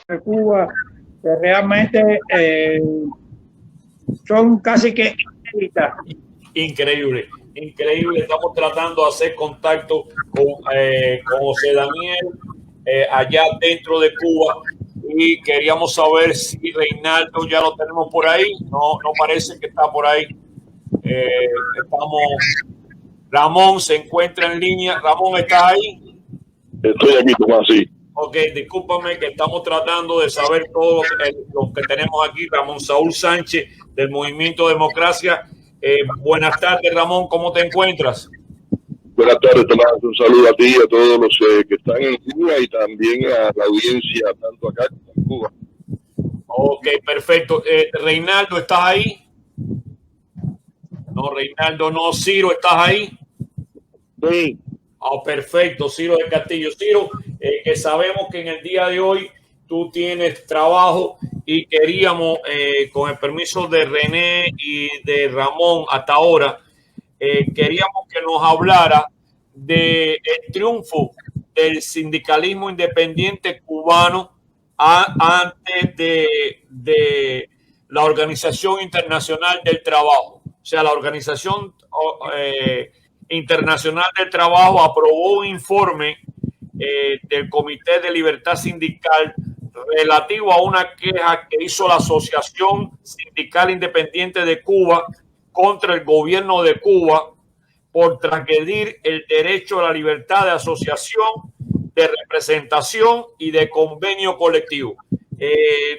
De Cuba, que realmente son casi que inéditas. Increíble, increíble. Estamos tratando de hacer contacto con José Daniel allá dentro de Cuba y queríamos saber si Reinaldo ya lo tenemos por ahí. No, no parece que está por ahí. Ramón se encuentra en línea. Ramón, ¿está ahí? Estoy aquí, Tomás, sí. Ok, discúlpame que estamos tratando de saber todo lo que tenemos aquí. Ramón Saúl Sánchez del Movimiento Democracia. Buenas tardes, Ramón, ¿cómo te encuentras? Buenas tardes, Tomás. Un saludo a ti y a todos los que están en Cuba y también a la audiencia, tanto acá como en Cuba. Ok, perfecto. Reinaldo, ¿estás ahí? No, Reinaldo, no. Ciro, ¿estás ahí? Sí. Oh, perfecto, Ciro del Castillo. Ciro, que sabemos que en el día de hoy tú tienes trabajo y queríamos, con el permiso de René y de Ramón hasta ahora, queríamos que nos hablara del triunfo del sindicalismo independiente cubano antes de la Organización Internacional del Trabajo. O sea, la Organización Internacional del Trabajo aprobó un informe del Comité de Libertad Sindical relativo a una queja que hizo la Asociación Sindical Independiente de Cuba contra el gobierno de Cuba por transgredir el derecho a la libertad de asociación, de representación y de convenio colectivo.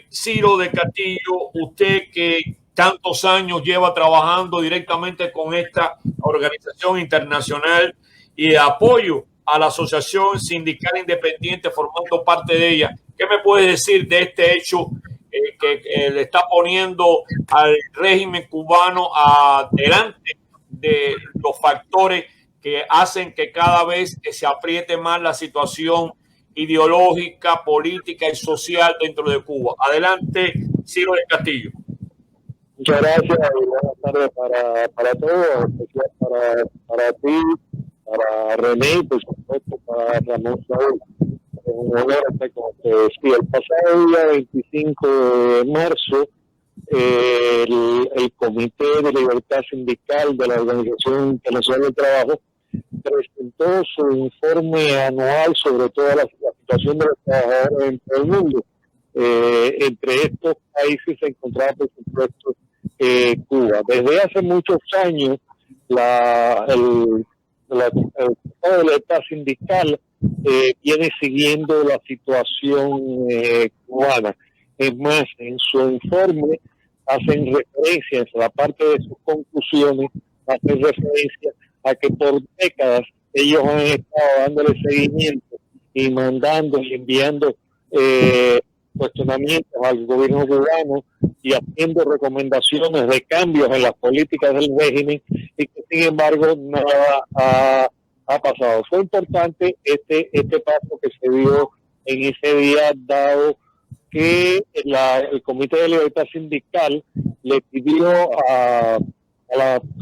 Ciro del Castillo, usted que tantos años lleva trabajando directamente con esta organización internacional y de apoyo a la Asociación Sindical Independiente, formando parte de ella, ¿qué me puede decir de este hecho que le está poniendo al régimen cubano adelante de los factores que hacen que cada vez se apriete más la situación ideológica, política y social dentro de Cuba? Adelante, Ciro del Castillo. Muchas gracias y buenas tardes para todos, especial para ti, para René y por supuesto para Ramón Saúl. Un honor estar con ustedes. Sí, el pasado día 25 de marzo, el Comité de Libertad Sindical de la Organización Internacional del Trabajo presentó su informe anual sobre toda la situación de los trabajadores en todo el mundo. Entre estos países se encontraba, por supuesto, Cuba. Desde hace muchos años, el Comité de Libertad Sindical viene siguiendo la situación cubana. Es más, en su informe hacen referencia, en la parte de sus conclusiones, hacen referencia a que por décadas ellos han estado dándole seguimiento y mandando y enviando cuestionamientos al gobierno cubano y haciendo recomendaciones de cambios en las políticas del régimen y que sin embargo nada ha pasado. Fue importante este paso que se dio en ese día, dado que el Comité de Libertad Sindical le pidió al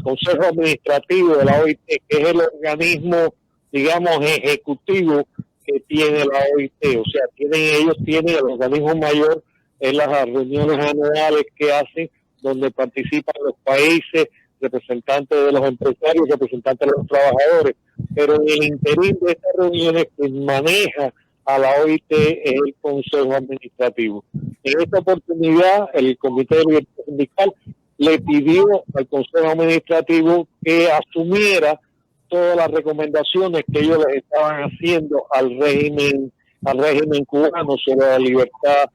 Consejo Administrativo de la OIT, que es el organismo, digamos, ejecutivo que tiene la OIT, o sea, ellos tienen el organismo mayor en las reuniones anuales que hacen, donde participan los países, representantes de los empresarios, representantes de los trabajadores, pero en el interín de estas reuniones que maneja a la OIT es el Consejo Administrativo. En esta oportunidad, el Comité de Libertad Sindical le pidió al Consejo Administrativo que asumiera todas las recomendaciones que ellos les estaban haciendo al régimen cubano sobre la libertad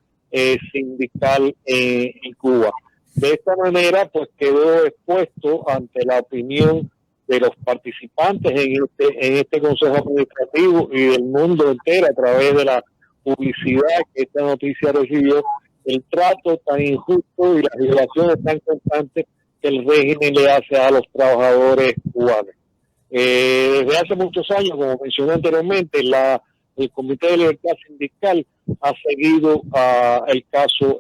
sindical en Cuba. De esta manera, pues quedó expuesto ante la opinión de los participantes en este Consejo Administrativo y del mundo entero a través de la publicidad que esta noticia recibió, el trato tan injusto y las violaciones tan constantes que el régimen le hace a los trabajadores cubanos. Desde hace muchos años, como mencioné anteriormente, el Comité de Libertad Sindical ha seguido el caso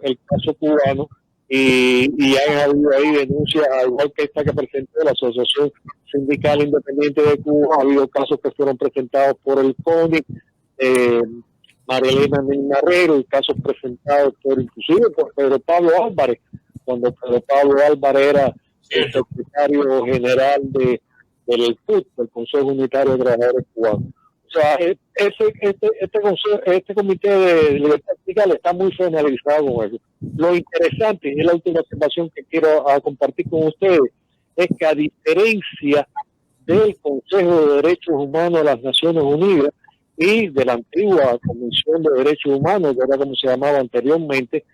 cubano y han habido ahí denuncias, al igual que esta que presentó la Asociación Sindical Independiente de Cuba. Ha habido casos que fueron presentados por el CONIC, Marilena Marrero, y casos presentados inclusive por Pedro Pablo Álvarez, cuando Pedro Pablo Álvarez era el secretario general del CUT, del Consejo Unitario de Trabajadores Cubanos. O sea, este comité de libertad sindical está muy finalizado con eso. Lo interesante, y es la última observación que quiero compartir con ustedes, es que a diferencia del Consejo de Derechos Humanos de las Naciones Unidas y de la antigua Comisión de Derechos Humanos, que era como se llamaba anteriormente,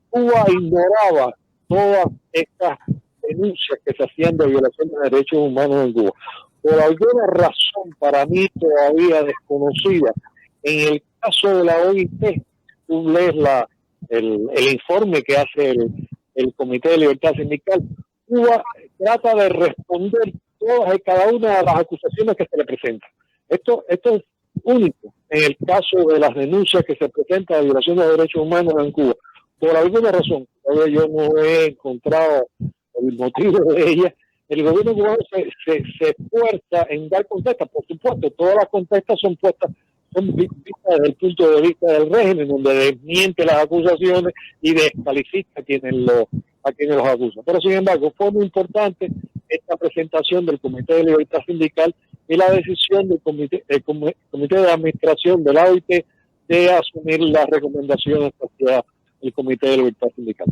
Cuba ignoraba todas estas denuncias que se hacían de violación de derechos humanos en Cuba. Por alguna razón, para mí todavía desconocida, en el caso de la OIT, tú lees el informe que hace el Comité de Libertad Sindical. Cuba trata de responder todas y cada una de las acusaciones que se le presentan. Esto es único en el caso de las denuncias que se presentan de violación de derechos humanos en Cuba. Por alguna razón, todavía yo no he encontrado el motivo de ella. El gobierno cubano se esfuerza en dar contestas. Por supuesto, todas las contestas son vistas desde el punto de vista del régimen, donde desmiente las acusaciones y descalifica a quienes los acusan. Pero sin embargo, fue muy importante esta presentación del Comité de Libertad Sindical y la decisión del Comité de Administración de la OIT de asumir las recomendaciones hacia el Comité de Libertad Sindical.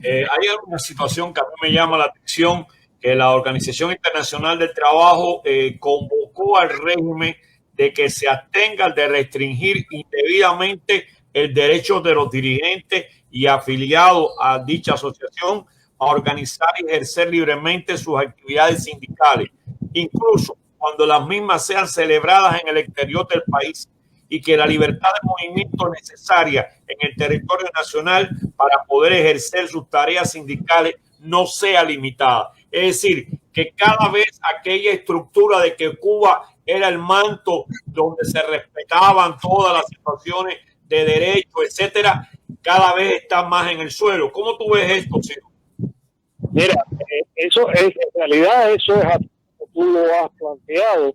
Hay una situación que a mí me llama la atención, que la Organización Internacional del Trabajo convocó al régimen de que se abstenga de restringir indebidamente el derecho de los dirigentes y afiliados a dicha asociación a organizar y ejercer libremente sus actividades sindicales, incluso cuando las mismas sean celebradas en el exterior del país, y que la libertad de movimiento necesaria en el territorio nacional para poder ejercer sus tareas sindicales no sea limitada. Es decir, que cada vez aquella estructura de que Cuba era el manto donde se respetaban todas las situaciones de derecho, etcétera, cada vez está más en el suelo. ¿Cómo tú ves esto, Ciro? Mira, eso es, en realidad eso es así como tú lo has planteado,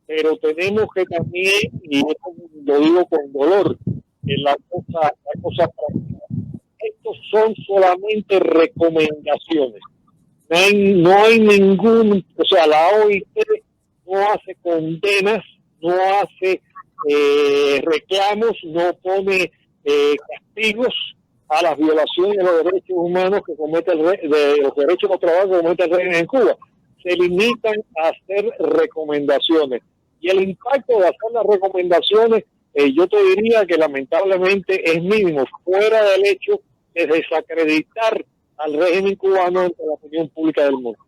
pero tenemos que también, y esto lo digo con dolor, que la cosa práctica. Estos son solamente recomendaciones. No hay ningún, o sea, la OIT no hace condenas, no hace reclamos, no pone castigos a las violaciones de los derechos humanos que comete de los derechos de trabajo que comete el régimen en Cuba. Se limitan a hacer recomendaciones. Y el impacto de hacer las recomendaciones, yo te diría que lamentablemente es mínimo, fuera del hecho de desacreditar al régimen cubano entre la opinión pública del mundo.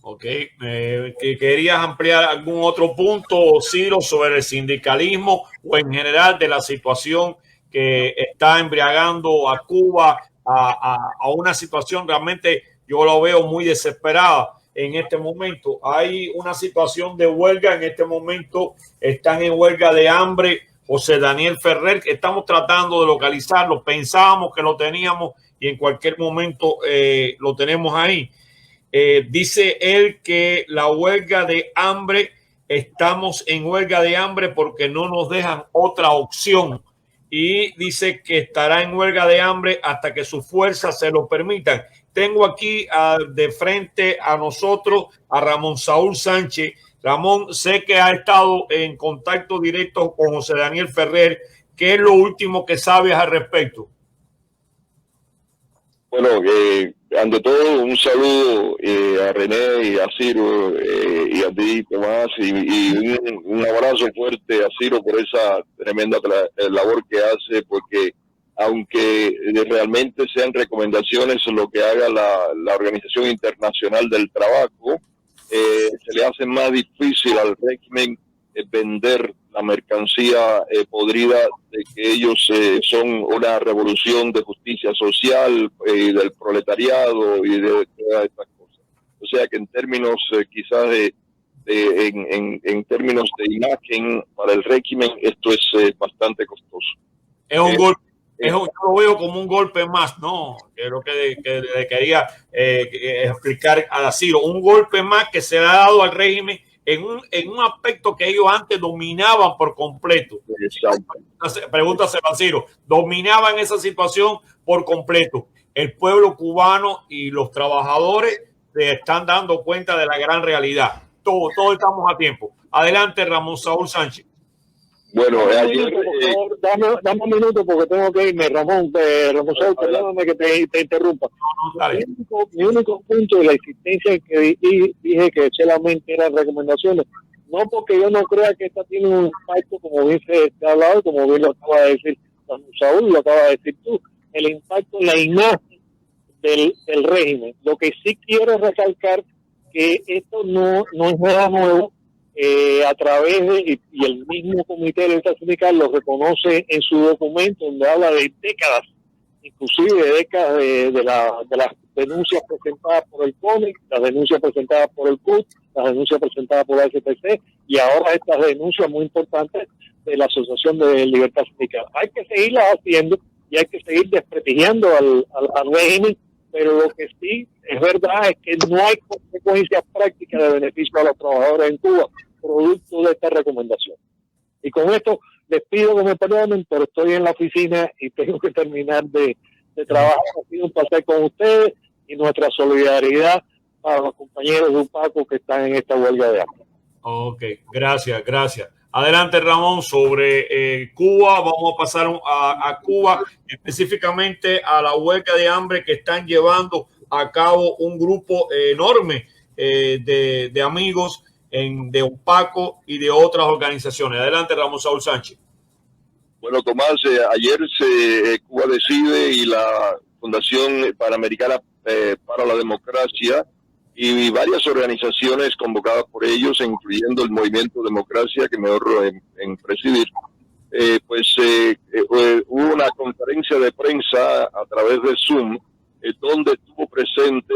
Ok, ¿que querías ampliar algún otro punto, Ciro, sobre el sindicalismo o en general de la situación que está embriagando a Cuba a una situación realmente, yo lo veo muy desesperada en este momento? Hay una situación de huelga en este momento, están en huelga de hambre. José Daniel Ferrer, que estamos tratando de localizarlo, pensábamos que lo teníamos y en cualquier momento lo tenemos ahí. Dice él que la huelga de hambre, estamos en huelga de hambre porque no nos dejan otra opción, y dice que estará en huelga de hambre hasta que sus fuerzas se lo permitan. Tengo aquí de frente a nosotros a Ramón Saúl Sánchez. Ramón, sé que ha estado en contacto directo con José Daniel Ferrer. ¿Qué es lo último que sabes al respecto? Bueno, ante todo, un saludo a René y a Ciro y a ti, Tomás, y un abrazo fuerte a Ciro por esa tremenda labor que hace, porque aunque realmente sean recomendaciones lo que haga la Organización Internacional del Trabajo, se le hace más difícil al régimen vender la mercancía podrida de que ellos son una revolución de justicia social y del proletariado y de todas estas cosas. O sea que en términos quizás en términos de imagen para el régimen, esto es bastante costoso. Es un golpe Yo lo veo como un golpe más, ¿no? Que es lo que le quería explicar a Ciro. Un golpe más que se le ha dado al régimen en un aspecto que ellos antes dominaban por completo. Pregúntaselo a Ciro. Dominaban esa situación por completo. El pueblo cubano y los trabajadores se están dando cuenta de la gran realidad. Todos estamos a tiempo. Adelante, Ramón Saúl Sánchez. Bueno, ayer, dame un minuto porque tengo que irme, Ramón Saúl, perdóname que te interrumpa. Mi único punto de la existencia que dije que solamente eran recomendaciones, no porque yo no crea que esta tiene un impacto, como bien se ha hablado, como bien lo acaba de decir Ramón Saúl, lo acaba de decir tú, el impacto en la imagen del régimen. Lo que sí quiero recalcar que esto no es nada nuevo. A través de, y el mismo Comité de Libertad Sindical lo reconoce en su documento, donde habla de décadas, inclusive de décadas de las denuncias presentadas por el CONIC, las denuncias presentadas por el CUT, las denuncias presentadas por la SPC, y ahora estas denuncias muy importantes de la Asociación de Libertad Sindical. Hay que seguirlas haciendo y hay que seguir desprestigiando al régimen, pero lo que sí es verdad es que no hay consecuencias prácticas de beneficio a los trabajadores en Cuba producto de esta recomendación. Y con esto les pido que me perdonen, pero estoy en la oficina y tengo que terminar de trabajar. Ha sido un placer con ustedes y nuestra solidaridad para los compañeros de UPACO que están en esta huelga de hambre. Ok, gracias. Adelante, Ramón, sobre Cuba. Vamos a pasar a Cuba, específicamente a la huelga de hambre que están llevando a cabo un grupo enorme de amigos de UPACO y de otras organizaciones. Adelante, Ramón Saúl Sánchez. Bueno, Tomás, ayer Cuba Decide y la Fundación Panamericana para la Democracia y varias organizaciones convocadas por ellos, incluyendo el Movimiento Democracia, que me honro en presidir, hubo una conferencia de prensa a través de Zoom, donde estuvo presente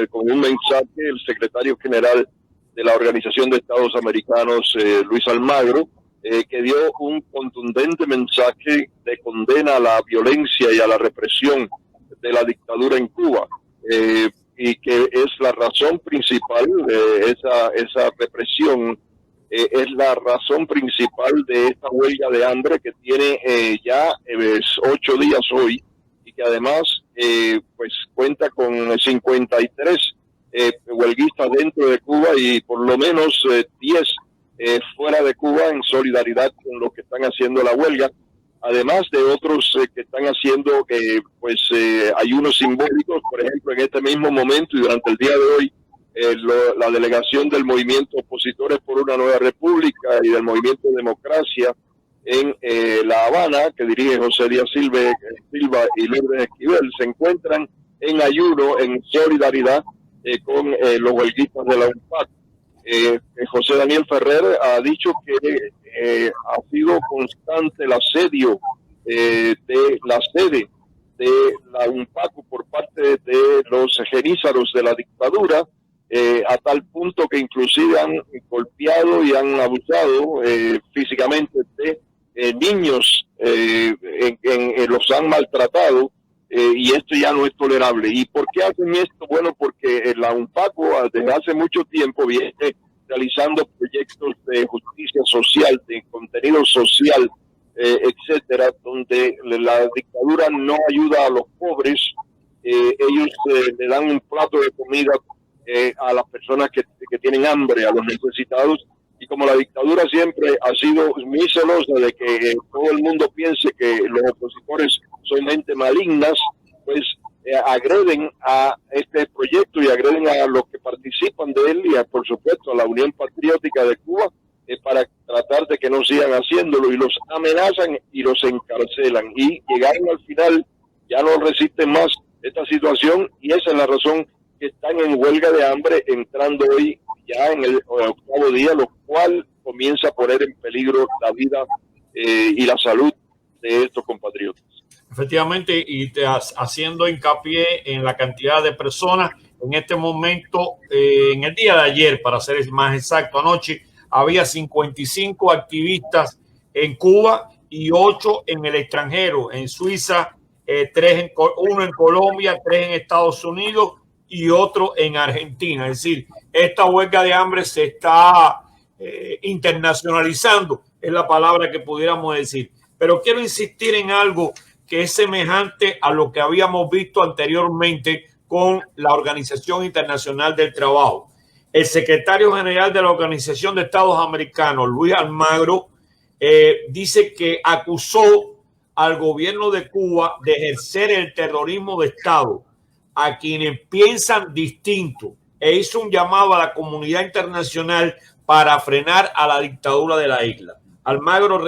con un mensaje el secretario general de la Organización de Estados Americanos, Luis Almagro, que dio un contundente mensaje de condena a la violencia y a la represión de la dictadura en Cuba, y que es la razón principal de esa represión, es la razón principal de esta huelga de hambre que tiene ya 8 días hoy, y que además cuenta con 53 huelguistas dentro de Cuba y por lo menos 10 fuera de Cuba en solidaridad con los que están haciendo la huelga, además de otros que están haciendo ayunos simbólicos. Por ejemplo, en este mismo momento y durante el día de hoy, la delegación del movimiento Opositores por una Nueva República y del movimiento Democracia en La Habana, que dirige José Díaz Silva y Lourdes Esquivel, se encuentran en ayuno, en solidaridad con los huelguistas de la UNPAC. José Daniel Ferrer ha dicho que ha sido constante el asedio de la sede de la UNPACO por parte de los genízaros de la dictadura, a tal punto que inclusive han golpeado y han abusado físicamente de niños, los han maltratado, y esto ya no es tolerable. ¿Y por qué hacen esto? Bueno, porque la UNPACO desde hace mucho tiempo viene realizando proyectos de justicia social, de contenido social, etcétera, donde la dictadura no ayuda a los pobres. Ellos le dan un plato de comida a las personas que tienen hambre, a los necesitados, y como la dictadura siempre ha sido muy celosa de que todo el mundo piense que los opositores son gente malignas, pues agreden a este proyecto y agreden a los que participan de él y por supuesto a la Unión Patriótica de Cuba, para tratar de que no sigan haciéndolo, y los amenazan y los encarcelan, y llegaron al final, ya no resisten más esta situación, y esa es la razón que están en huelga de hambre, entrando hoy ya en el 8º día, lo cual comienza a poner en peligro la vida y la salud de estos compatriotas. Efectivamente, y haciendo hincapié en la cantidad de personas en este momento, en el día de ayer, para ser más exacto, anoche, había 55 activistas en Cuba y 8 en el extranjero, en Suiza, 1 en Colombia, 3 en Estados Unidos y otro en Argentina. Es decir, esta huelga de hambre se está internacionalizando, es la palabra que pudiéramos decir. Pero quiero insistir en algo que es semejante a lo que habíamos visto anteriormente con la Organización Internacional del Trabajo. El secretario general de la Organización de Estados Americanos, Luis Almagro, dice que acusó al gobierno de Cuba de ejercer el terrorismo de Estado a quienes piensan distinto e hizo un llamado a la comunidad internacional para frenar a la dictadura de la isla. Almagro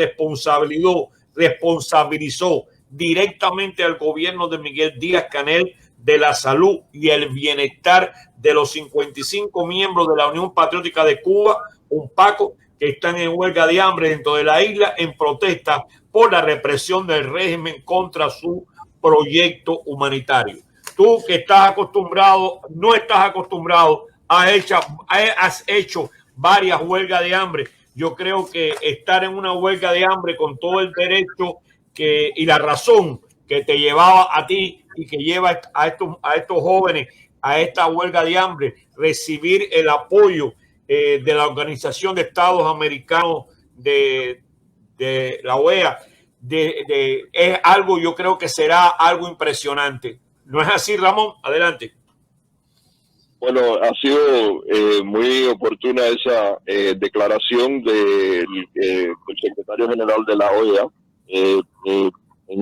responsabilizó directamente al gobierno de Miguel Díaz-Canel de la salud y el bienestar de los 55 miembros de la Unión Patriótica de Cuba, UNPACO, que están en huelga de hambre dentro de la isla en protesta por la represión del régimen contra su proyecto humanitario. Tú que estás acostumbrado, no estás acostumbrado, has hecho varias huelgas de hambre. Yo creo que estar en una huelga de hambre con todo el derecho y la razón que te llevaba a ti y que lleva a estos jóvenes a esta huelga de hambre, recibir el apoyo de la Organización de Estados Americanos de la OEA, es algo, yo creo que será algo impresionante. ¿No es así, Ramón? Adelante. Bueno, ha sido muy oportuna esa declaración del secretario general de la OEA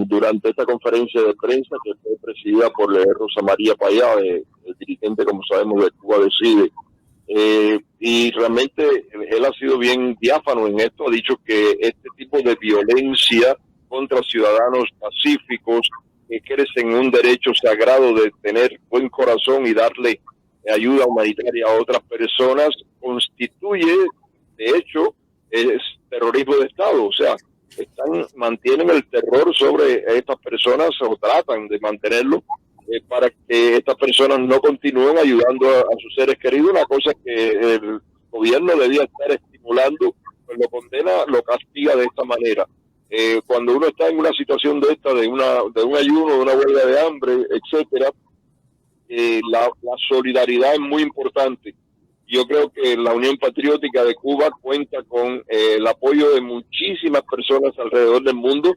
durante esta conferencia de prensa que fue presidida por Rosa María Payá, el dirigente, como sabemos, de Cuba Decide. Y realmente él ha sido bien diáfano en esto, ha dicho que este tipo de violencia contra ciudadanos pacíficos que crecen un derecho sagrado de tener buen corazón y darle ayuda humanitaria a otras personas constituye, de hecho, es terrorismo de Estado. O sea, mantienen el terror sobre estas personas o tratan de mantenerlo para que estas personas no continúen ayudando a sus seres queridos, una cosa que el gobierno debía estar estimulando, pues lo condena, lo castiga de esta manera. Cuando uno está en una situación de esta, de un ayuno, de una huelga de hambre, etcétera, la solidaridad es muy importante. Yo creo que la Unión Patriótica de Cuba cuenta con el apoyo de muchísimas personas alrededor del mundo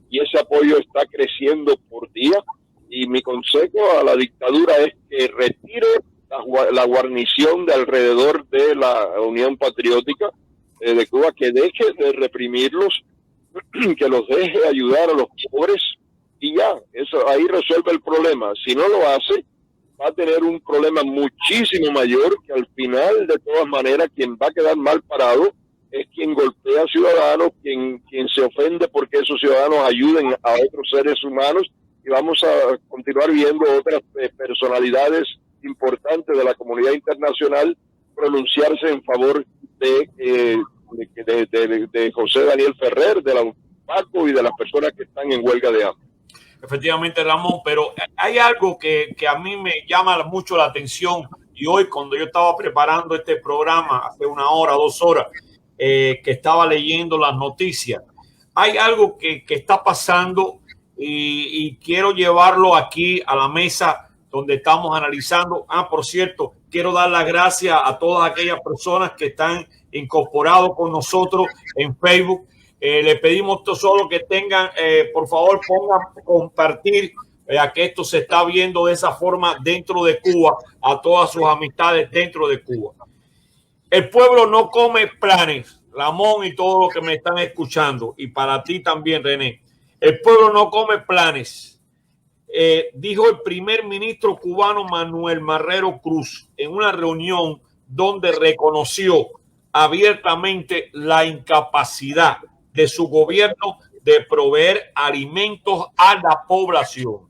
y ese apoyo está creciendo por día. Y mi consejo a la dictadura es que retire la guarnición de alrededor de la Unión Patriótica de Cuba, que deje de reprimirlos, que los deje ayudar a los pobres y ya, eso ahí resuelve el problema. Si no lo hace, va a tener un problema muchísimo mayor, que al final, de todas maneras, quien va a quedar mal parado es quien golpea a ciudadanos, quien se ofende porque esos ciudadanos ayuden a otros seres humanos, y vamos a continuar viendo otras personalidades importantes de la comunidad internacional pronunciarse en favor de José Daniel Ferrer, de la UNPACO y de las personas que están en huelga de hambre. Efectivamente, Ramón, pero hay algo que a mí me llama mucho la atención, y hoy cuando yo estaba preparando este programa hace 1 hora, 2 horas, que estaba leyendo las noticias, hay algo que está pasando y quiero llevarlo aquí a la mesa donde estamos analizando. Por cierto, quiero dar las gracias a todas aquellas personas que están incorporados con nosotros en Facebook. Le pedimos solo que tengan, por favor, pongan compartir, a que esto se está viendo de esa forma dentro de Cuba, a todas sus amistades dentro de Cuba. El pueblo no come planes, Ramón y todos los que me están escuchando, y para ti también, René. El pueblo no come planes, dijo el primer ministro cubano Manuel Marrero Cruz en una reunión donde reconoció abiertamente la incapacidad de su gobierno de proveer alimentos a la población.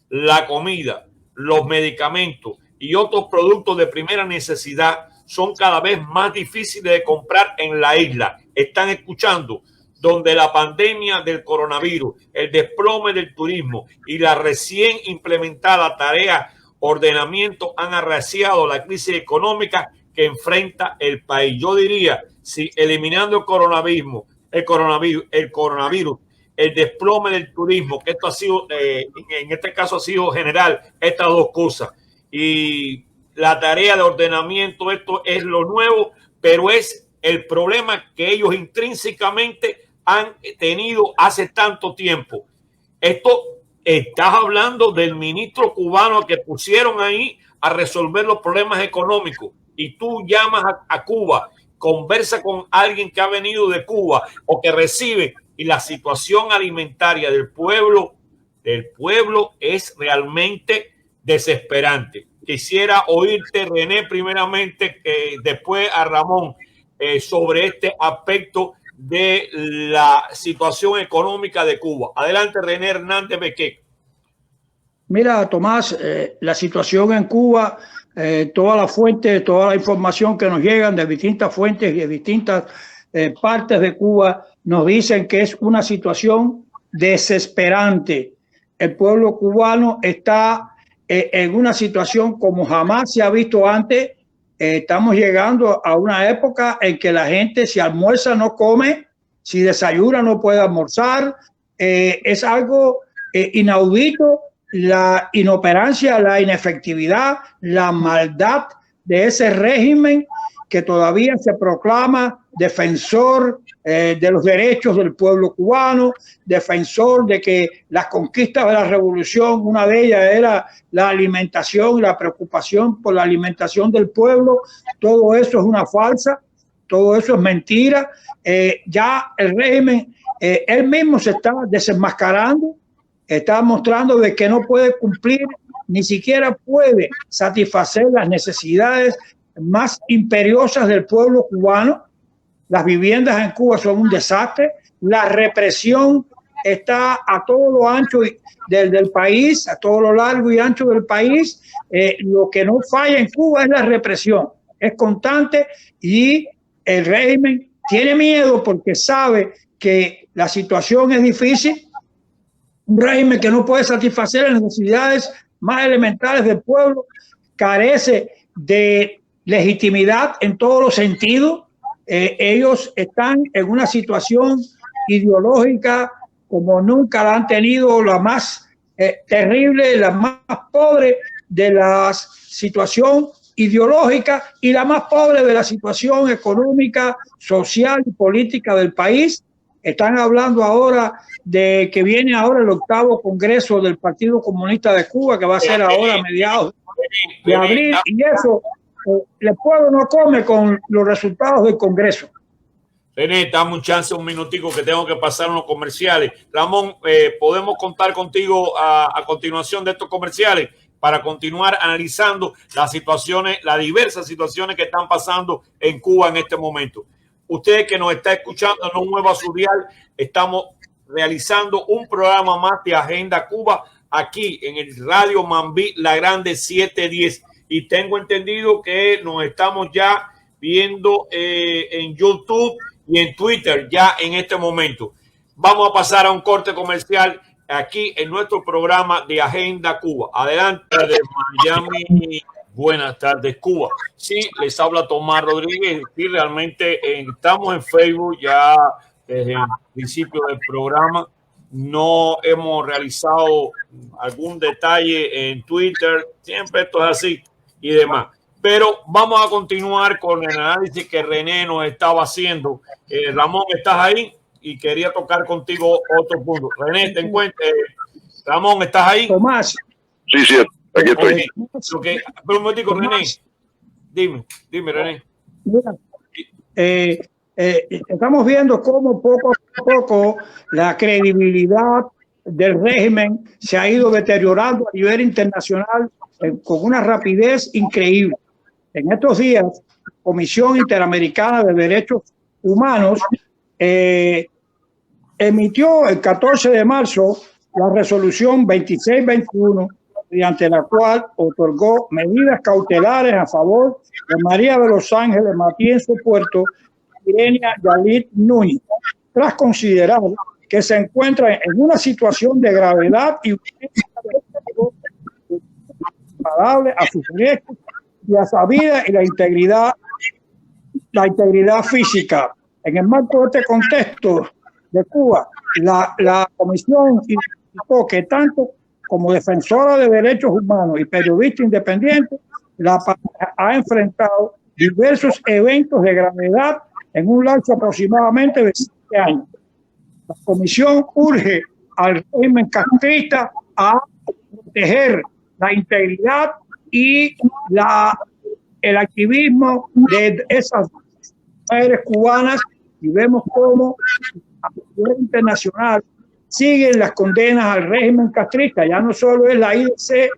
La comida, los medicamentos y otros productos de primera necesidad son cada vez más difíciles de comprar en la isla. Están escuchando, donde la pandemia del coronavirus, el desplome del turismo y la recién implementada tarea ordenamiento han arreciado la crisis económica que enfrenta el país. Yo diría, si eliminando el coronavirus el desplome del turismo, que esto ha sido, en este caso ha sido general, estas dos cosas. Y la tarea de ordenamiento, esto es lo nuevo, pero es el problema que ellos intrínsecamente han tenido hace tanto tiempo. Esto, estás hablando del ministro cubano que pusieron ahí a resolver los problemas económicos, y tú llamas a Cuba, conversa con alguien que ha venido de Cuba o que recibe, y la situación alimentaria del pueblo es realmente desesperante. Quisiera oírte, René, primeramente, después a Ramón, sobre este aspecto de la situación económica de Cuba. Adelante, René Hernández Bequé. Mira, Tomás, la situación en Cuba, toda la información que nos llegan de distintas fuentes y de distintas partes de Cuba nos dicen que es una situación desesperante. El pueblo cubano está en una situación como jamás se ha visto antes. Estamos llegando a una época en que la gente, si almuerza no come, si desayuna no puede almorzar. Es algo inaudito, la inoperancia, la inefectividad, la maldad de ese régimen que todavía se proclama defensor de los derechos del pueblo cubano, defensor de que las conquistas de la revolución, una de ellas era la alimentación y la preocupación por la alimentación del pueblo. Todo eso es una farsa, todo eso es mentira. Ya el régimen, él mismo se está desenmascarando, está mostrando de que no puede cumplir, ni siquiera puede satisfacer las necesidades más imperiosas del pueblo cubano. Las viviendas en Cuba son un desastre. La represión está a todo lo ancho del país, a todo lo largo y ancho del país. Lo que no falla en Cuba es la represión. Es constante y el régimen tiene miedo porque sabe que la situación es difícil. Un régimen que no puede satisfacer las necesidades más elementales del pueblo, carece de legitimidad en todos los sentidos. Ellos están en una situación ideológica como nunca la han tenido, la más terrible, la más pobre de la situación ideológica y la más pobre de la situación económica, social y política del país. Están hablando ahora de que viene ahora el 8º Congreso del Partido Comunista de Cuba, que va a ser ahora a mediados de abril, y eso el pueblo no come con los resultados del Congreso. René, dame un chance, un minutico, que tengo que pasar unos comerciales. Ramón, ¿podemos contar contigo a continuación de estos comerciales para continuar analizando las situaciones, las diversas situaciones que están pasando en Cuba en este momento? Usted que nos está escuchando, no mueva su dial, estamos realizando un programa más de Agenda Cuba aquí en el Radio Mambí La Grande 710, y tengo entendido que nos estamos ya viendo en YouTube y en Twitter ya en este momento. Vamos a pasar a un corte comercial aquí en nuestro programa de Agenda Cuba. Adelante de Miami. Buenas tardes, Cuba. Sí, les habla Tomás Rodríguez y realmente estamos en Facebook ya desde el principio del programa. No hemos realizado algún detalle en Twitter, siempre esto es así y demás. Pero vamos a continuar con el análisis que René nos estaba haciendo. Ramón, ¿estás ahí? Y quería tocar contigo otro punto. René, ¿te encuentras? Ramón, ¿estás ahí? Tomás. Sí, sí, aquí estoy. Okay. Pero un momentico, René. Dime, René. Mira, estamos viendo cómo poco a poco la credibilidad del régimen se ha ido deteriorando a nivel internacional con una rapidez increíble. En estos días, la Comisión Interamericana de Derechos Humanos emitió el 14 de marzo la resolución 2621, mediante la cual otorgó medidas cautelares a favor de María de los Ángeles Matienzo Puerto y Irenia Yalit Núñez, tras considerar que se encuentra en una situación de gravedad y comparable a sus derechos y a su vida y la integridad física. En el marco de este contexto de Cuba, La comisión identificó que tanto como defensora de derechos humanos y periodista independiente, la pareja ha enfrentado diversos eventos de gravedad en un lapso aproximadamente de 7 años. La comisión urge al régimen castrista a proteger la integridad y el activismo de esas mujeres cubanas, y vemos cómo a nivel internacional siguen las condenas al régimen castrista. Ya no solo es la IDC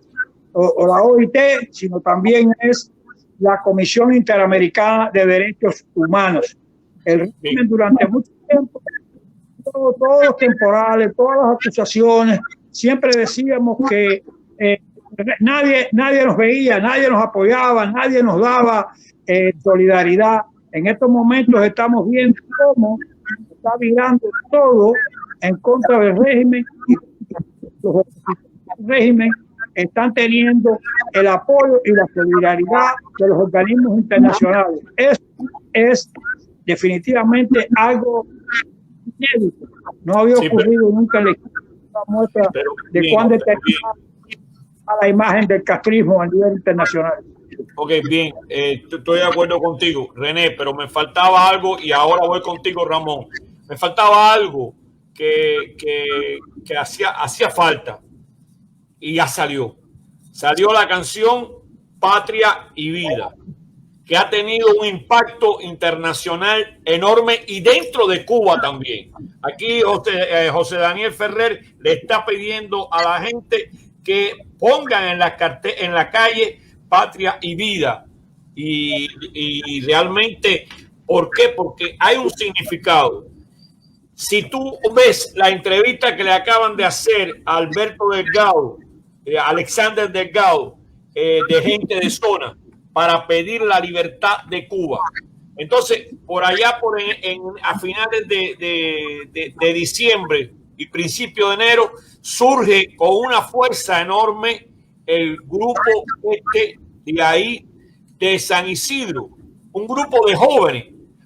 o la OIT, sino también es la Comisión Interamericana de Derechos Humanos. El régimen durante mucho tiempo, todos los temporales, todas las acusaciones, siempre decíamos que nadie nos veía, nadie nos apoyaba, nadie nos daba solidaridad. En estos momentos estamos viendo cómo está virando todo en contra del régimen, y los del régimen están teniendo el apoyo y la solidaridad de los organismos internacionales. Eso es definitivamente algo inédito. No había ocurrido nunca en la historia. Una muestra de cuán determinada a la imagen del castrismo a nivel internacional. Ok, bien, estoy de acuerdo contigo, René, pero me faltaba algo y ahora voy contigo, Ramón. Me faltaba algo que hacía falta y ya salió. Salió la canción Patria y Vida, que ha tenido un impacto internacional enorme y dentro de Cuba también. Aquí José Daniel Ferrer le está pidiendo a la gente que pongan en la calle Patria y Vida. Y realmente, ¿por qué? Porque hay un significado. Si tú ves la entrevista que le acaban de hacer a Alberto Delgado, Alexander Delgado, de Gente de Zona, para pedir la libertad de Cuba. Entonces, por allá, a finales de diciembre y principio de enero, surge con una fuerza enorme el grupo de ahí de San Isidro, un grupo de jóvenes.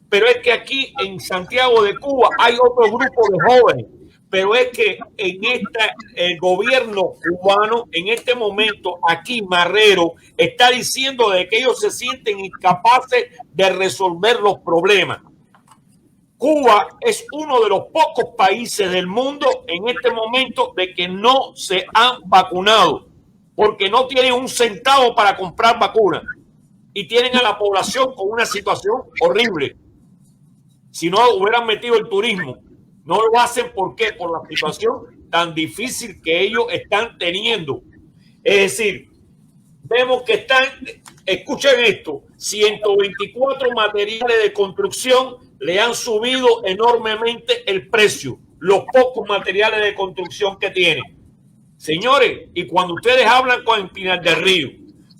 Pero es que aquí en Santiago de Cuba hay otro grupo de jóvenes. Pero es que el gobierno cubano, en este momento, aquí Marrero está diciendo de que ellos se sienten incapaces de resolver los problemas. Cuba es uno de los pocos países del mundo en este momento de que no se han vacunado, porque no tienen un centavo para comprar vacunas y tienen a la población con una situación horrible. Si no hubieran metido el turismo, no lo hacen. ¿Por qué? Por la situación tan difícil que ellos están teniendo. Es decir, vemos que están, escuchen esto, 124 materiales de construcción le han subido enormemente el precio, los pocos materiales de construcción que tienen. Señores, y cuando ustedes hablan en Pinar del Río,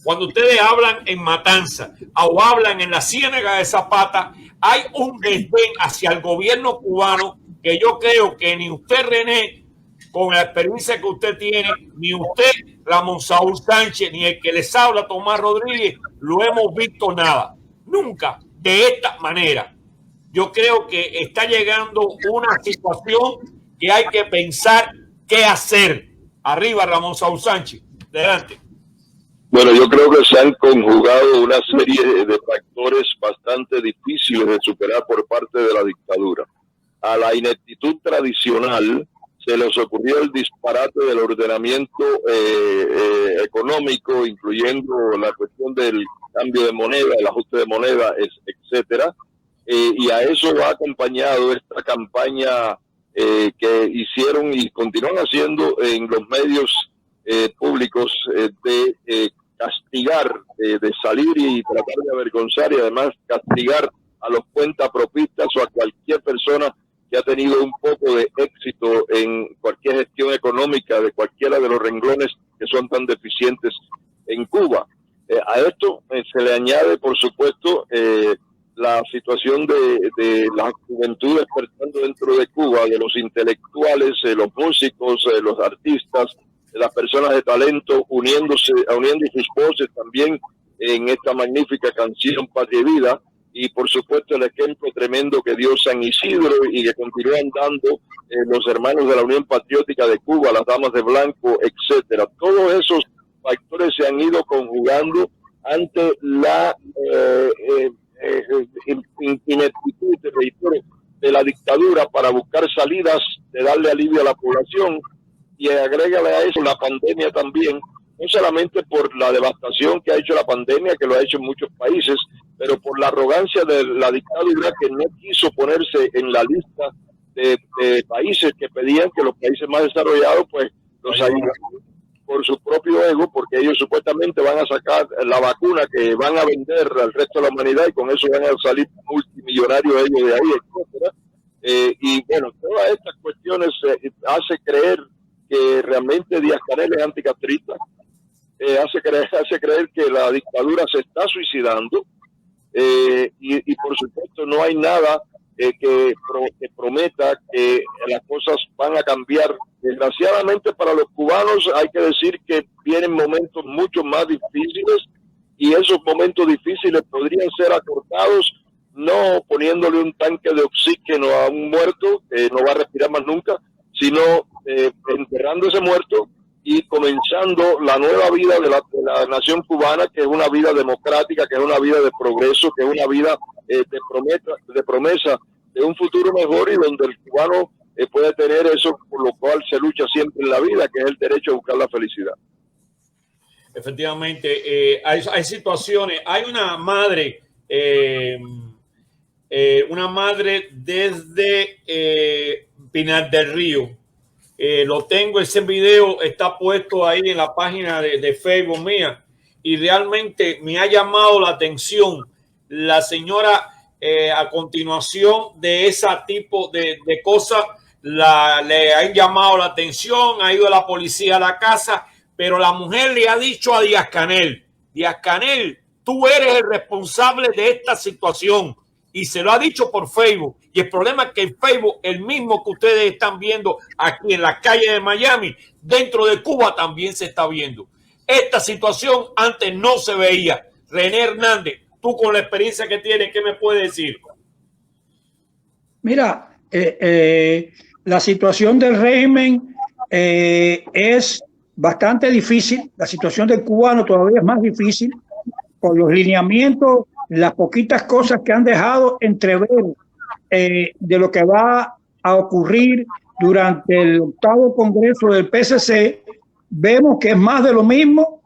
cuando ustedes hablan en Matanza o hablan en la Ciénaga de Zapata, hay un desdén hacia el gobierno cubano que yo creo que ni usted, René, con la experiencia que usted tiene, ni usted, Ramón Saúl Sánchez, ni el que les habla, Tomás Rodríguez, lo hemos visto nada. Nunca de esta manera. Yo creo que está llegando una situación que hay que pensar qué hacer. Arriba, Ramón Saúl Sánchez. Adelante. Bueno, yo creo que se han conjugado una serie de factores bastante difíciles de superar por parte de la dictadura. A la ineptitud tradicional se les ocurrió el disparate del ordenamiento económico, incluyendo la cuestión del cambio de moneda, el ajuste de moneda, etcétera. Y a eso va acompañado esta campaña que hicieron y continúan haciendo en los medios públicos de castigar, de salir y tratar de avergonzar y además castigar a los cuentapropistas o a cualquier persona que ha tenido un poco de éxito en cualquier gestión económica de cualquiera de los renglones que son tan deficientes en Cuba. A esto se le añade, por supuesto, la situación de la juventud despertando dentro de Cuba, de los intelectuales, los músicos, los artistas, las personas de talento uniendo sus voces también en esta magnífica canción Patria y Vida, y por supuesto el ejemplo tremendo que dio San Isidro y que continúan dando los hermanos de la Unión Patriótica de Cuba, las damas de blanco, etcétera. Todos esos factores se han ido conjugando ante la ineptitud de la dictadura para buscar salidas de darle alivio a la población, y agrégale a eso la pandemia también, no solamente por la devastación que ha hecho la pandemia, que lo ha hecho en muchos países, pero por la arrogancia de la dictadura que no quiso ponerse en la lista de países que pedían que los países más desarrollados pues los ayudaran por su propio ego, porque ellos supuestamente van a sacar la vacuna que van a vender al resto de la humanidad y con eso van a salir multimillonarios ellos de ahí, etcétera. Y bueno, todas estas cuestiones hace creer que realmente Díaz-Canel es anticastrista, hace creer que la dictadura se está suicidando, y por supuesto no hay nada que prometa que las cosas van a cambiar. Desgraciadamente para los cubanos hay que decir que vienen momentos mucho más difíciles, y esos momentos difíciles podrían ser acortados no poniéndole un tanque de oxígeno a un muerto que no va a respirar más nunca, sino enterrando ese muerto y comenzando la nueva vida de la nación cubana, que es una vida democrática, que es una vida de progreso, que es una vida de promesa de un futuro mejor, y donde el cubano puede tener eso por lo cual se lucha siempre en la vida, que es el derecho a buscar la felicidad. Efectivamente, hay situaciones. Hay una madre desde Pinar del Río. Lo tengo, ese video está puesto ahí en la página de Facebook mía, y realmente me ha llamado la atención la señora. A continuación de ese tipo de cosas, le han llamado la atención, ha ido la policía a la casa, pero la mujer le ha dicho a Díaz-Canel, Díaz-Canel, tú eres el responsable de esta situación, y se lo ha dicho por Facebook. Y el problema es que el Facebook, el mismo que ustedes están viendo aquí en la calle de Miami, dentro de Cuba también se está viendo. Esta situación antes no se veía. René Hernández, tú con la experiencia que tienes, ¿qué me puedes decir? Mira, la situación del régimen es bastante difícil. La situación del cubano todavía es más difícil por los lineamientos, las poquitas cosas que han dejado entrever de lo que va a ocurrir durante el 8º Congreso del PSC. Vemos que es más de lo mismo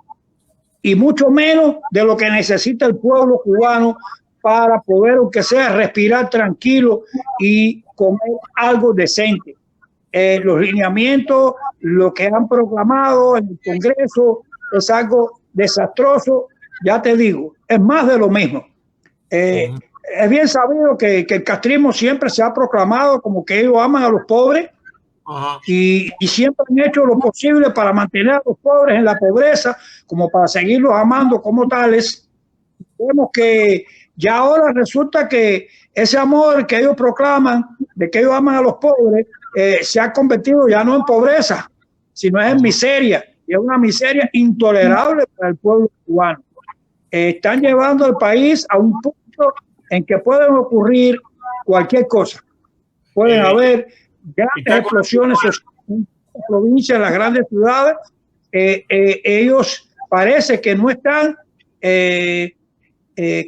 y mucho menos de lo que necesita el pueblo cubano para poder, aunque sea, respirar tranquilo y comer algo decente. Los lineamientos, lo que han proclamado en el Congreso, es algo desastroso. Ya te digo, es más de lo mismo. Es bien sabido que el castrismo siempre se ha proclamado como que ellos aman a los pobres. Y siempre han hecho lo posible para mantener a los pobres en la pobreza, como para seguirlos amando como tales. Vemos que ya ahora resulta que ese amor que ellos proclaman, de que ellos aman a los pobres, se ha convertido ya no en pobreza, sino en miseria, y es una miseria intolerable para el pueblo cubano. Están llevando al país a un punto en que pueden ocurrir cualquier cosa. Pueden haber grandes explosiones en las provincias, en las grandes ciudades. Ellos parece que no están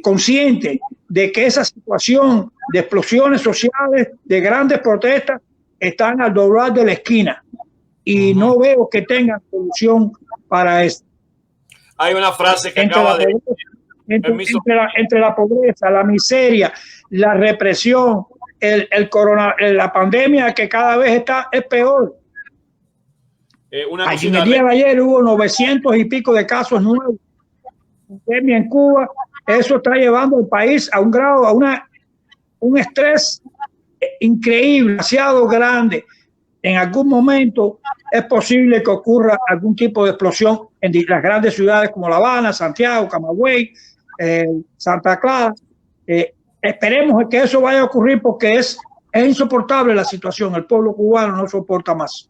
conscientes de que esa situación de explosiones sociales, de grandes protestas, están al doblar de la esquina, y no veo que tengan solución para eso. Hay una frase que acaba de... Entre la pobreza, la miseria, la represión, la pandemia, que cada vez es peor. El día de ayer hubo 900 y pico de casos nuevos de pandemia en Cuba. Eso está llevando al país a un grado, un estrés increíble, demasiado grande. En algún momento es posible que ocurra algún tipo de explosión en las grandes ciudades como La Habana, Santiago, Camagüey, Santa Clara. Esperemos que eso vaya a ocurrir, porque es insoportable la situación. El pueblo cubano no soporta más.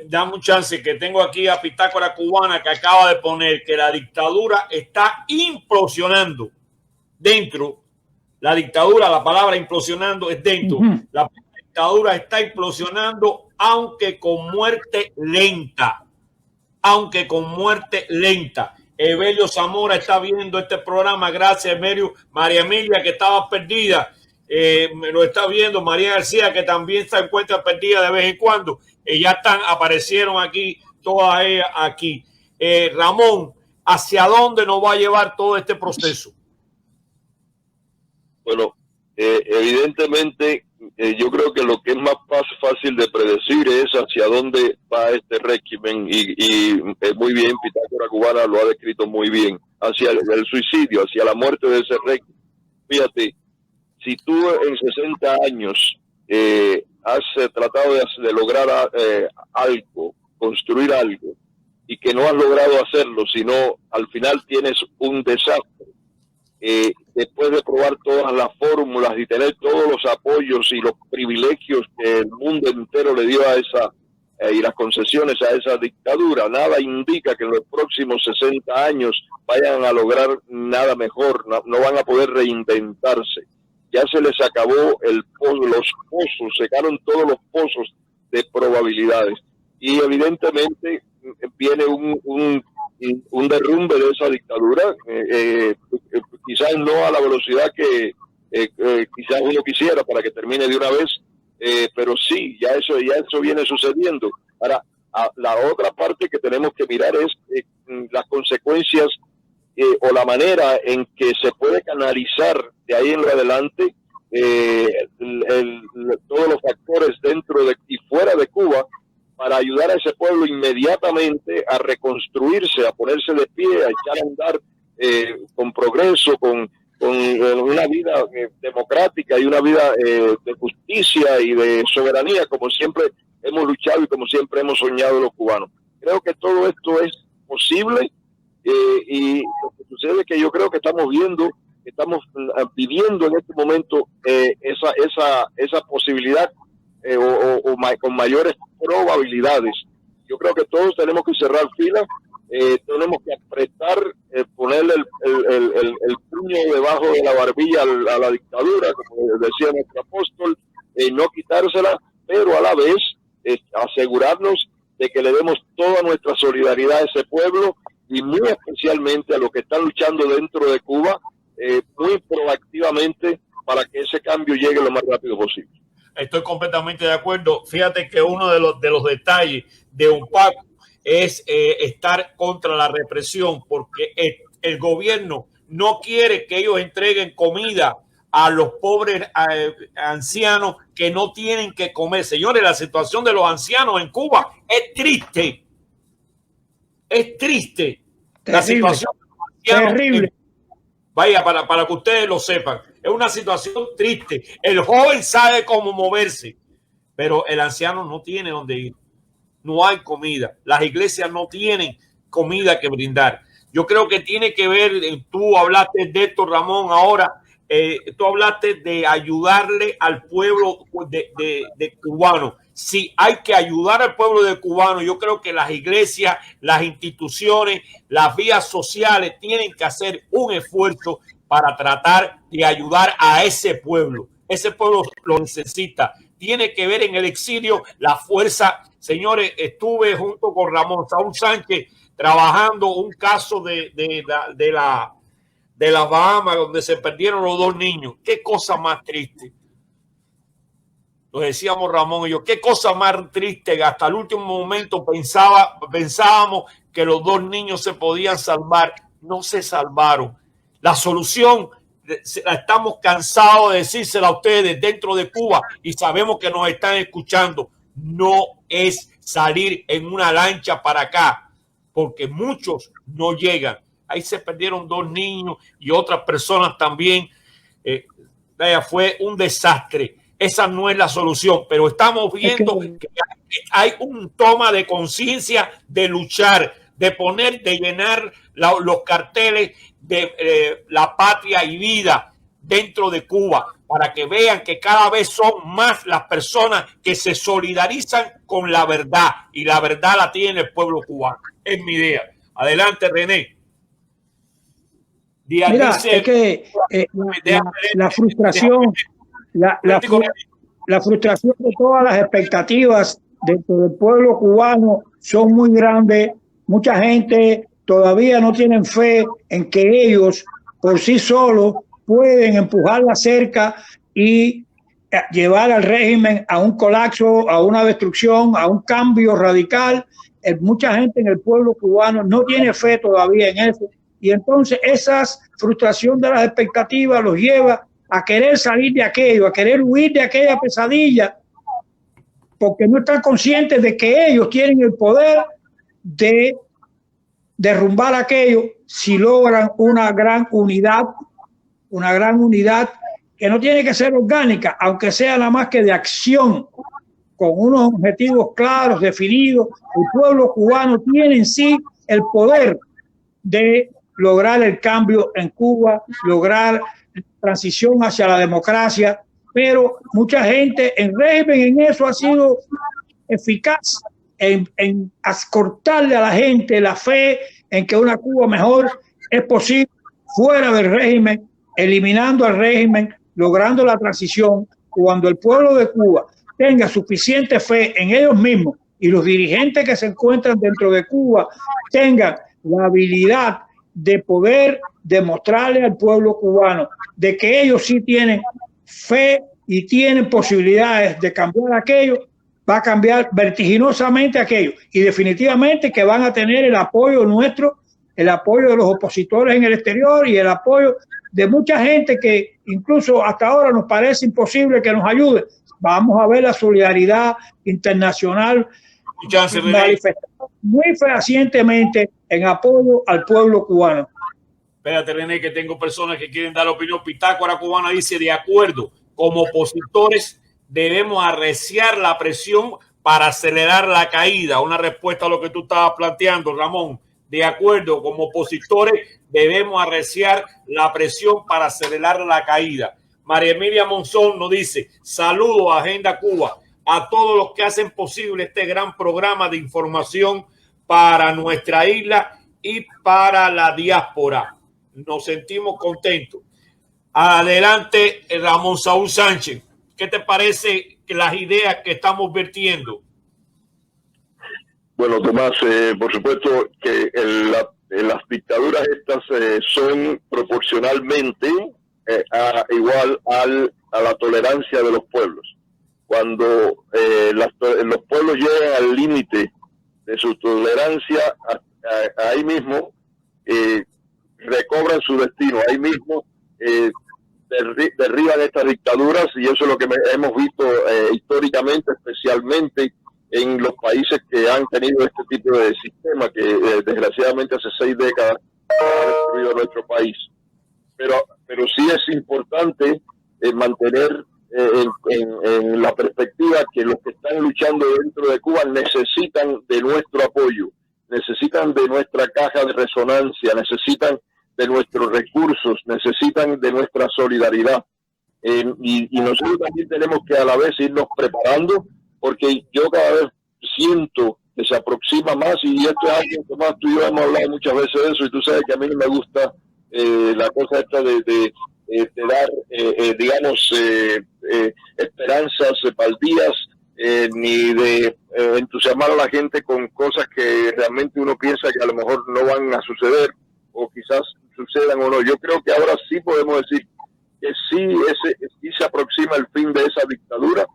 Dame un chance, que tengo aquí a Pitácora Cubana, que acaba de poner que la dictadura está implosionando dentro La dictadura, la palabra implosionando es dentro. La dictadura está implosionando, aunque con muerte lenta. Aunque con muerte lenta. Evelio Zamora está viendo este programa. Gracias, Evelio. María Emilia, que estaba perdida, me lo está viendo. María García, que también se encuentra perdida de vez en cuando. Ya aparecieron aquí, todas ellas aquí. Ramón, ¿hacia dónde nos va a llevar todo este proceso? Bueno, evidentemente yo creo que lo que es más fácil de predecir es hacia dónde va este régimen y muy bien, Pitágoras Cubana lo ha descrito muy bien, hacia el suicidio, hacia la muerte de ese régimen. Fíjate, si tú en 60 años has tratado de lograr algo, construir algo, y que no has logrado hacerlo, sino al final tienes un desastre, después de probar todas las fórmulas y tener todos los apoyos y los privilegios que el mundo entero le dio a esa y las concesiones a esa dictadura, nada indica que en los próximos 60 años vayan a lograr nada mejor, no van a poder reinventarse. Ya se les acabó los pozos, secaron todos los pozos de probabilidades y evidentemente viene un derrumbe de esa dictadura, quizás no a la velocidad que quizás uno quisiera para que termine de una vez, pero sí, ya eso viene sucediendo. Ahora, la otra parte que tenemos que mirar es las consecuencias o la manera en que se puede canalizar de ahí en lo adelante todos los factores dentro y fuera de Cuba para ayudar a ese pueblo inmediatamente a reconstruirse, a ponerse de pie, a echar a andar con progreso, con una vida democrática y una vida de justicia y de soberanía, como siempre hemos luchado y como siempre hemos soñado los cubanos. Creo que todo esto es posible y lo que sucede es que yo creo que estamos viviendo en este momento esa posibilidad con mayores probabilidades. Yo creo que todos tenemos que cerrar filas, tenemos que apretar, ponerle el puño debajo de la barbilla a la dictadura, como decía nuestro apóstol, no quitársela, pero a la vez asegurarnos de que le demos toda nuestra solidaridad a ese pueblo y muy especialmente a los que están luchando dentro de Cuba, muy proactivamente para que ese cambio llegue lo más rápido posible. Estoy completamente de acuerdo. Fíjate que uno de los detalles de UNPAC es estar contra la represión, porque el gobierno no quiere que ellos entreguen comida a los pobres ancianos que no tienen que comer. Señores, la situación de los ancianos en Cuba es triste. Es triste. Terrible. La situación de los ancianos terrible. Vaya, para que ustedes lo sepan. Es una situación triste. El joven sabe cómo moverse, pero el anciano no tiene dónde ir. No hay comida. Las iglesias no tienen comida que brindar. Yo creo que tiene que ver, tú hablaste de esto, Ramón, ahora, tú hablaste de ayudarle al pueblo de cubano. Sí, hay que ayudar al pueblo de cubano. Yo creo que las iglesias, las instituciones, las vías sociales tienen que hacer un esfuerzo para tratar de ayudar a ese pueblo. Ese pueblo lo necesita. Tiene que ver en el exilio la fuerza. Señores, estuve junto con Ramón Saúl Sánchez trabajando un caso de las Bahamas donde se perdieron los 2 niños. Qué cosa más triste. Lo decíamos Ramón y yo, qué cosa más triste que hasta el último momento pensábamos que los 2 niños se podían salvar. No se salvaron. La solución, estamos cansados de decírsela a ustedes dentro de Cuba y sabemos que nos están escuchando. No es salir en una lancha para acá, porque muchos no llegan. Ahí se perdieron 2 niños y otras personas también. Fue un desastre. Esa no es la solución, pero estamos viendo que hay un toma de conciencia de luchar, de llenar los carteles de la patria y vida dentro de Cuba, para que vean que cada vez son más las personas que se solidarizan con la verdad, y la verdad la tiene el pueblo cubano. Es mi idea. Adelante, René. Mira, es que la frustración, la frustración de todas las expectativas dentro del pueblo cubano son muy grandes. Mucha gente todavía no tienen fe en que ellos por sí solos pueden empujar la cerca y llevar al régimen a un colapso, a una destrucción, a un cambio radical. Mucha gente en el pueblo cubano no tiene fe todavía en eso. Y entonces esa frustración de las expectativas los lleva a querer salir de aquello, a querer huir de aquella pesadilla, porque no están conscientes de que ellos tienen el poder de derrumbar aquello si logran una gran unidad que no tiene que ser orgánica, aunque sea nada más que de acción, con unos objetivos claros, definidos. El pueblo cubano tiene en sí el poder de lograr el cambio en Cuba, lograr transición hacia la democracia, pero mucha gente en régimen en eso ha sido eficaz en cortarle a la gente la fe en que una Cuba mejor es posible fuera del régimen, eliminando al régimen, logrando la transición. Cuando el pueblo de Cuba tenga suficiente fe en ellos mismos y los dirigentes que se encuentran dentro de Cuba tengan la habilidad de poder demostrarle al pueblo cubano de que ellos sí tienen fe y tienen posibilidades de cambiar aquello, va a cambiar vertiginosamente aquello, y definitivamente que van a tener el apoyo nuestro, el apoyo de los opositores en el exterior y el apoyo de mucha gente que incluso hasta ahora nos parece imposible que nos ayude. Vamos a ver la solidaridad internacional manifestada muy fehacientemente en apoyo al pueblo cubano. Espérate, René, que tengo personas que quieren dar opinión. Pitágora Cubana dice: de acuerdo, como opositores debemos arreciar la presión para acelerar la caída. Una respuesta a lo que tú estabas planteando, Ramón. De acuerdo, como opositores debemos arreciar la presión para acelerar la caída. María Emilia Monzón nos dice: saludos a Agenda Cuba, a todos los que hacen posible este gran programa de información para nuestra isla y para la diáspora. Nos sentimos contentos. Adelante, Ramón Saúl Sánchez. ¿Qué te parece que las ideas que estamos vertiendo? Bueno, Tomás, por supuesto que las dictaduras estas son proporcionalmente igual a la tolerancia de los pueblos. Cuando los pueblos llegan al límite de su tolerancia, ahí mismo recobran su destino, ahí mismo derriban estas dictaduras, y eso es lo que hemos visto históricamente, especialmente en los países que han tenido este tipo de sistema que desgraciadamente hace 6 décadas ha destruido nuestro país. Pero sí es importante mantener en la perspectiva que los que están luchando dentro de Cuba necesitan de nuestro apoyo, necesitan de nuestra caja de resonancia, necesitan de nuestros recursos, necesitan de nuestra solidaridad. Y nosotros también tenemos que a la vez irnos preparando, porque yo cada vez siento que se aproxima más, y esto es algo que más tú y yo hemos hablado muchas veces de eso, y tú sabes que a mí no me gusta la cosa esta de dar, digamos, esperanzas baldías, ni de entusiasmar a la gente con cosas que realmente uno piensa que a lo mejor no van a suceder, o quizás sucedan o no. Yo creo que ahora sí podemos decir que sí se aproxima el fin de esa dictadura.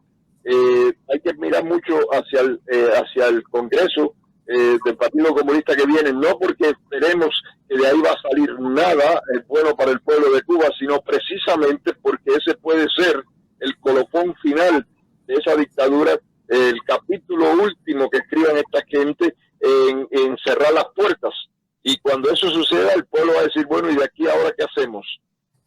Hay que mirar mucho hacia el Congreso del Partido Comunista que viene, no porque esperemos que de ahí va a salir nada bueno para el pueblo de Cuba, sino precisamente porque ese puede ser el colofón final de esa dictadura, el capítulo último que escriban esta gente en cerrar las puertas. Y cuando eso suceda, el pueblo va a decir: bueno, ¿y de aquí ahora qué hacemos?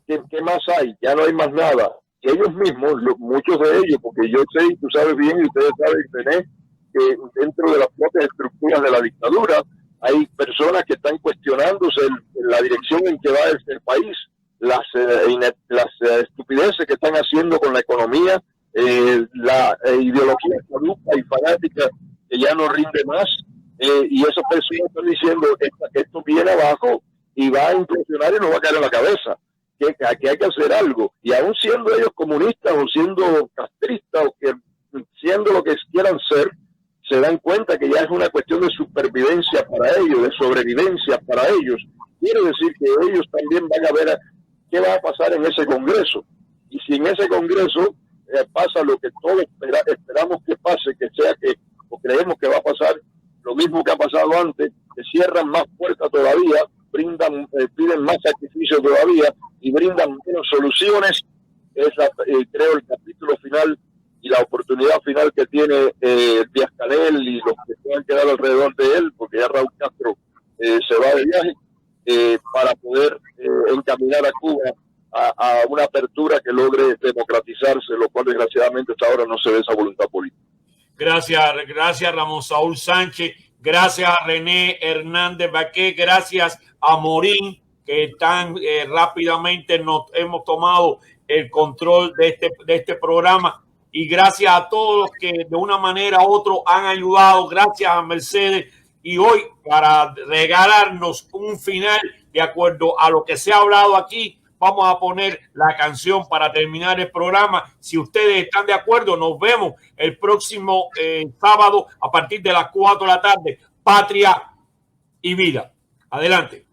¿Qué más hay? Ya no hay más nada. Y ellos mismos, muchos de ellos, porque yo sé, y tú sabes bien, y ustedes saben, René, que dentro de las propias estructuras de la dictadura hay personas que están cuestionándose la dirección en que va el país, las estupideces que están haciendo con la economía, la ideología caduca y fanática que ya no rinde más, y esas personas están diciendo: esto viene abajo, y va a implosionar y nos va a caer en la cabeza. Que hay que hacer algo. Y aún siendo ellos comunistas o siendo castristas o que siendo lo que quieran ser, se dan cuenta que ya es una cuestión de supervivencia para ellos, de sobrevivencia para ellos. Quiere decir que ellos también van a ver qué va a pasar en ese Congreso. Y si en ese Congreso pasa lo que todos esperamos que pase, que sea que, o creemos que va a pasar, lo mismo que ha pasado antes, que cierran más puertas todavía, piden más sacrificios todavía y brindan menos soluciones, creo el capítulo final y la oportunidad final que tiene Díaz-Canel y los que puedan quedar alrededor de él, porque ya Raúl Castro se va de viaje, para poder encaminar a Cuba a una apertura que logre democratizarse, lo cual desgraciadamente hasta ahora no se ve esa voluntad política. Gracias Ramón Saúl Sánchez, gracias a René Hernández Baqué, gracias a Morín, que tan rápidamente nos hemos tomado el control de este programa, y gracias a todos los que de una manera u otra han ayudado, gracias a Mercedes, y hoy para regalarnos un final de acuerdo a lo que se ha hablado aquí, vamos a poner la canción para terminar el programa. Si ustedes están de acuerdo, nos vemos el próximo sábado a partir de las 4 de la tarde. Patria y vida. Adelante.